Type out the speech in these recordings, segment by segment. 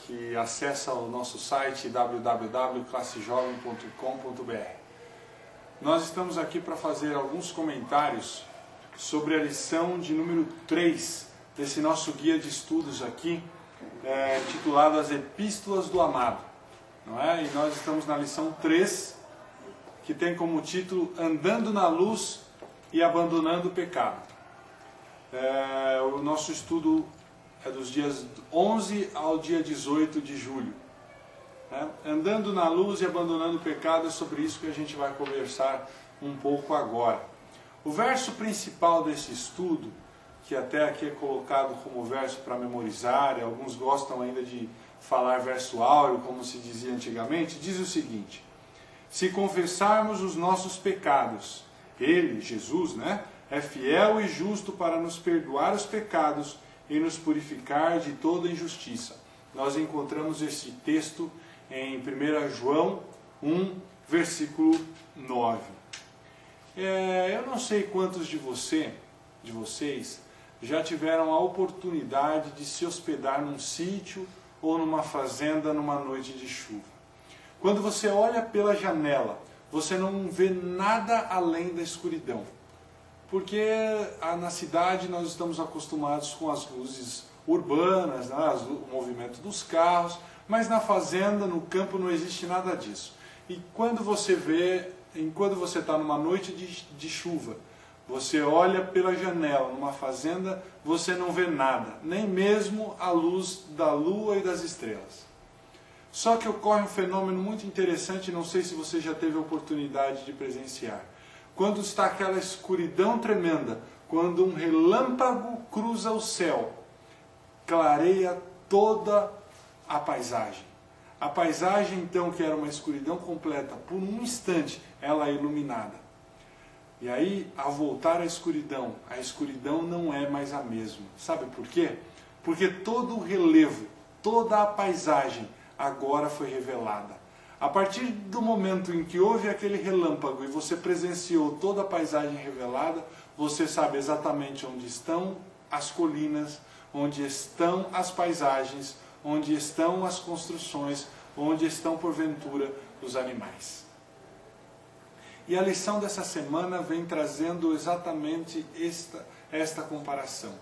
que acessa o nosso site www.classejovem.com.br. Nós estamos aqui para fazer alguns comentários sobre a lição de número 3 desse nosso guia de estudos aqui, titulado As Epístolas do Amado. Não é? E nós estamos na lição 3, que tem como título Andando na Luz e Abandonando o Pecado. O nosso estudo é dos dias 11 ao dia 18 de julho. Andando na luz e abandonando o pecado, é sobre isso que a gente vai conversar um pouco agora. O verso principal desse estudo, que até aqui é colocado como verso para memorizar, e alguns gostam ainda de falar verso áureo, como se dizia antigamente, diz o seguinte: se confessarmos os nossos pecados, Ele, Jesus, é fiel e justo para nos perdoar os pecados e nos purificar de toda injustiça. Nós encontramos esse texto em 1 João 1, versículo 9. Eu não sei quantos de vocês já tiveram a oportunidade de se hospedar num sítio ou numa fazenda numa noite de chuva. Quando você olha pela janela, você não vê nada além da escuridão. Porque na cidade nós estamos acostumados com as luzes urbanas, o movimento dos carros, mas na fazenda, no campo, não existe nada disso. E quando você está numa noite de chuva, você olha pela janela, numa fazenda, você não vê nada, nem mesmo a luz da lua e das estrelas. Só que ocorre um fenômeno muito interessante, não sei se você já teve a oportunidade de presenciar. Quando está aquela escuridão tremenda, quando um relâmpago cruza o céu, clareia toda a paisagem. A paisagem, então, que era uma escuridão completa, por um instante, ela é iluminada. E aí, ao voltar à escuridão, a escuridão não é mais a mesma. Sabe por quê? Porque todo o relevo, toda a paisagem, agora foi revelada. A partir do momento em que houve aquele relâmpago e você presenciou toda a paisagem revelada, você sabe exatamente onde estão as colinas, onde estão as paisagens, onde estão as construções, onde estão, porventura, os animais. E a lição dessa semana vem trazendo exatamente esta comparação.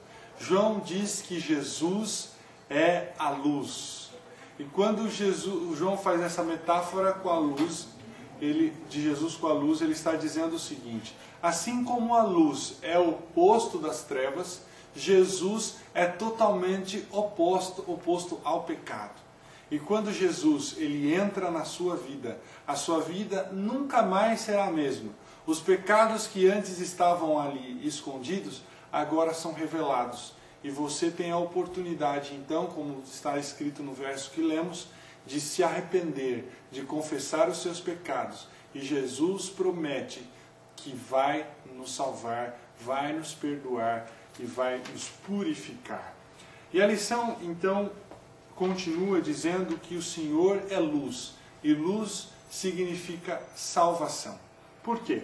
João diz que Jesus é a luz. E quando João faz essa metáfora com a luz, de Jesus com a luz, ele está dizendo o seguinte: assim como a luz é o oposto das trevas, Jesus é totalmente oposto ao pecado. E quando Jesus ele entra na sua vida, a sua vida nunca mais será a mesma. Os pecados que antes estavam ali escondidos, agora são revelados. E você tem a oportunidade, então, como está escrito no verso que lemos, de se arrepender, de confessar os seus pecados. E Jesus promete que vai nos salvar, vai nos perdoar e vai nos purificar. E a lição, então, continua dizendo que o Senhor é luz. E luz significa salvação. Por quê?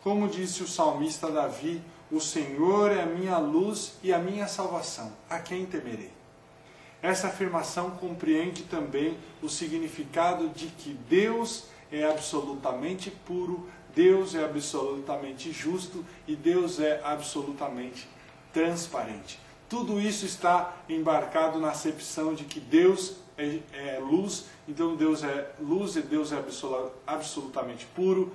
Como disse o salmista Davi, o Senhor é a minha luz e a minha salvação. A quem temerei? Essa afirmação compreende também o significado de que Deus é absolutamente puro, Deus é absolutamente justo e Deus é absolutamente transparente. Tudo isso está embarcado na acepção de que Deus é luz, então Deus é luz e Deus é absolutamente puro,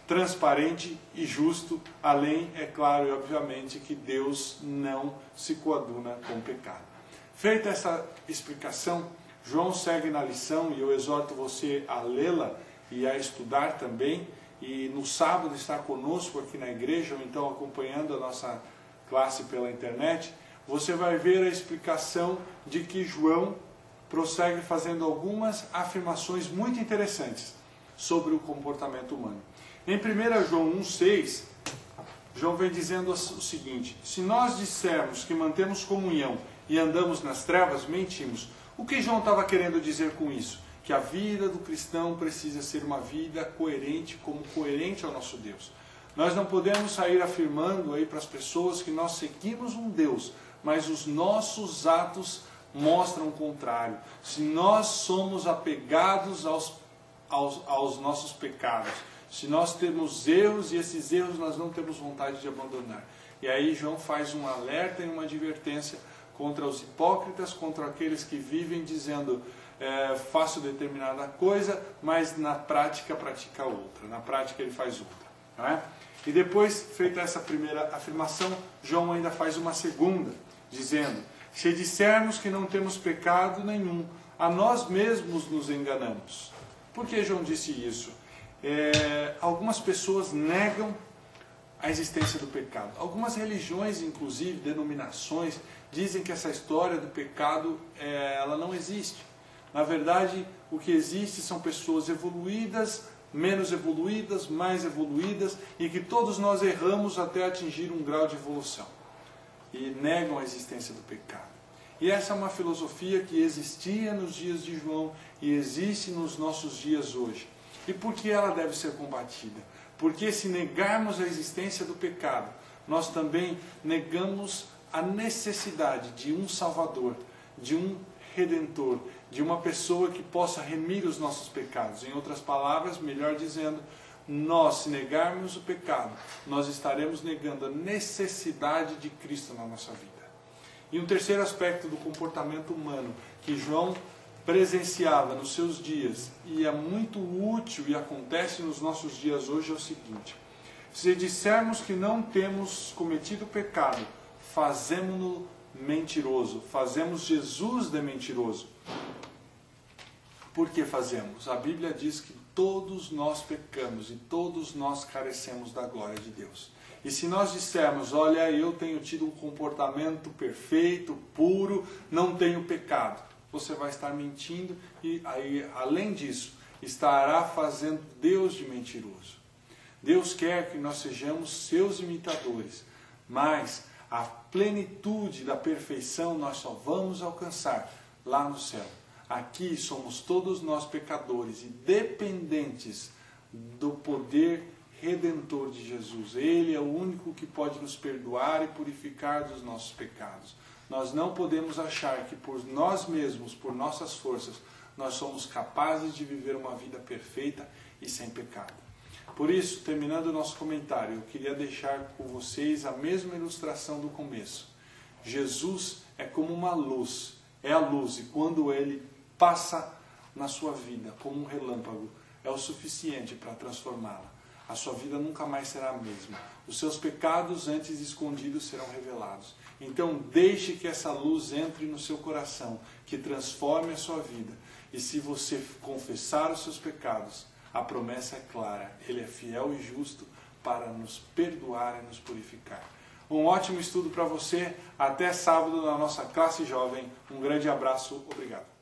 transparente e justo, além, é claro e obviamente, que Deus não se coaduna com o pecado. Feita essa explicação, João segue na lição e eu exorto você a lê-la e a estudar também, e no sábado estar conosco aqui na igreja, ou então acompanhando a nossa classe pela internet. Você vai ver a explicação de que João prossegue fazendo algumas afirmações muito interessantes sobre o comportamento humano. Em 1 João 1,6, João vem dizendo o seguinte: se nós dissermos que mantemos comunhão e andamos nas trevas, mentimos. O que João estava querendo dizer com isso? Que a vida do cristão precisa ser uma vida coerente, como coerente ao nosso Deus. Nós não podemos sair afirmando aí para as pessoas que nós seguimos um Deus, mas os nossos atos mostram o contrário. Se nós somos apegados aos nossos pecados, se nós temos erros e esses erros nós não temos vontade de abandonar. E aí João faz um alerta e uma advertência contra os hipócritas, contra aqueles que vivem dizendo faço determinada coisa, mas na prática pratica outra, na prática ele faz outra. Não é? E depois, feita essa primeira afirmação, João ainda faz uma segunda, dizendo: se dissermos que não temos pecado nenhum, a nós mesmos nos enganamos. Por que João disse isso? Algumas pessoas negam a existência do pecado. Algumas religiões, inclusive, denominações, dizem que essa história do pecado ela não existe. Na verdade, o que existe são pessoas evoluídas, menos evoluídas, mais evoluídas, e que todos nós erramos até atingir um grau de evolução. E negam a existência do pecado. E essa é uma filosofia que existia nos dias de João e existe nos nossos dias hoje. E por que ela deve ser combatida? Porque se negarmos a existência do pecado, nós também negamos a necessidade de um Salvador, de um Redentor, de uma pessoa que possa remir os nossos pecados. Em outras palavras, melhor dizendo, nós, se negarmos o pecado, nós estaremos negando a necessidade de Cristo na nossa vida. E um terceiro aspecto do comportamento humano que João presenciava nos seus dias e é muito útil e acontece nos nossos dias hoje é o seguinte: se dissermos que não temos cometido pecado, fazemos-no mentiroso, fazemos Jesus de mentiroso. Por que fazemos? A Bíblia diz que todos nós pecamos e todos nós carecemos da glória de Deus. E se nós dissermos, olha, eu tenho tido um comportamento perfeito, puro, não tenho pecado, você vai estar mentindo e, aí, além disso, estará fazendo Deus de mentiroso. Deus quer que nós sejamos seus imitadores, mas a plenitude da perfeição nós só vamos alcançar lá no céu. Aqui somos todos nós pecadores e dependentes do poder redentor de Jesus. Ele é o único que pode nos perdoar e purificar dos nossos pecados. Nós não podemos achar que por nós mesmos, por nossas forças, nós somos capazes de viver uma vida perfeita e sem pecado. Por isso, terminando o nosso comentário, eu queria deixar com vocês a mesma ilustração do começo. Jesus é como uma luz, é a luz, e quando ele passa na sua vida como um relâmpago, é o suficiente para transformá-la. A sua vida nunca mais será a mesma. Os seus pecados antes escondidos serão revelados. Então deixe que essa luz entre no seu coração, que transforme a sua vida. E se você confessar os seus pecados, a promessa é clara. Ele é fiel e justo para nos perdoar e nos purificar. Um ótimo estudo para você. Até sábado na nossa classe jovem. Um grande abraço. Obrigado.